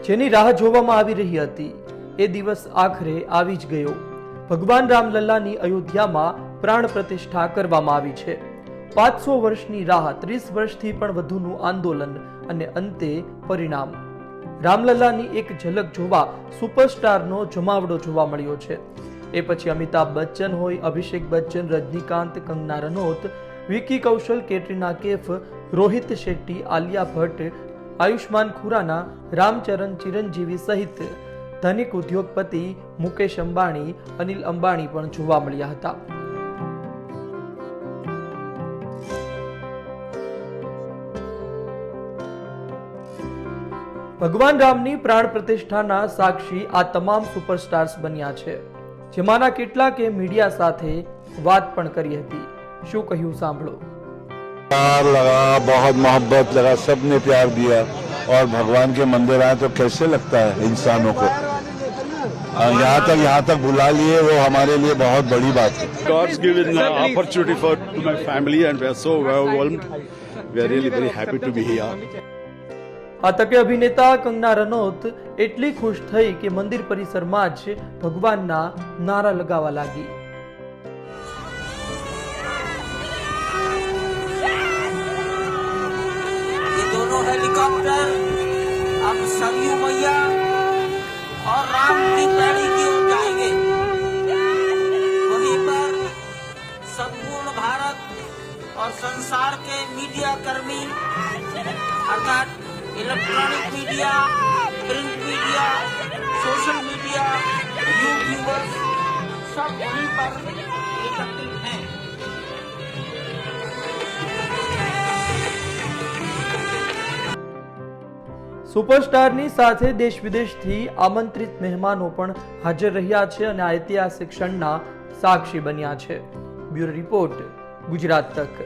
જેની રાહ જોવામાં આવી રહી હતી એ દિવસ આખરે આવી જ ગયો। ભગવાન રામલલ્લાની અયોધ્યામાં પ્રાણ પ્રતિષ્ઠા કરવામાં આવી છે। 500 વર્ષની રાહ, 30 વર્ષથી પણ વધુનું આંદોલન અને અંતે પરિણામ। રામલલ્લાની એક ઝલક જોવા સુપરસ્ટારનો જમાવડો જોવા મળ્યો છે। એ પછી અમિતાભ બચ્ચન હોય, અભિષેક બચ્ચન, રજનીકાંત, કંગના રનૌત, વિકી કૌશલ, કેટરીના कैफ, રોહિત શેટ્ટી, આલિયા ભટ્ટ, આયુષ્માન ખુરાના, રામચરણ, ચિરંજીવી સહિત ધનિક ઉદ્યોગપતિ મુકેશ અંબાણી, અનિલ અંબાણી પણ જોવા મળ્યા હતા। ભગવાન રામની પ્રાણ પ્રતિષ્ઠાના સાક્ષી આ તમામ સુપરસ્ટાર્સ બન્યા છે, જેમાંના કેટલાકે મીડિયા સાથે વાત પણ કરી હતી। શું કહ્યું સાંભળો। प्यार लगा, बहुत मोहब्बत लगा, सबने प्यार दिया और भगवान के मंदिर आए तो कैसे लगता है इंसानों को, यहाँ तक बुला लिए, वो हमारे लिए बहुत बड़ी बात है। God's given an opportunity to my family and we are so overwhelmed. We are really very happy to be here. આ તકે અભિનેતા કંગના રનૌત એટલી ખુશ થઈ કે મંદિર પરિસરમાં જ ભગવાનના નારા લગાવવા લાગી। ये दोनों हेलीकॉप्टर अब सरयू मैया और राम की पैड़ी की ओर जाएंगे। वहीं पर संपूर्ण भारत और संसार के मीडिया कर्मी अर्थात electronic media, print media, social media, YouTubers सब वहीं पर एकत्रित हैं। સુપરસ્ટારની સાથે દેશ વિદેશથી આમંત્રિત મહેમાનો પણ હાજર રહ્યા છે અને આ ઐતિહાસિક ક્ષણના સાક્ષી બન્યા છે। બ્યુરો રિપોર્ટ, ગુજરાત તક।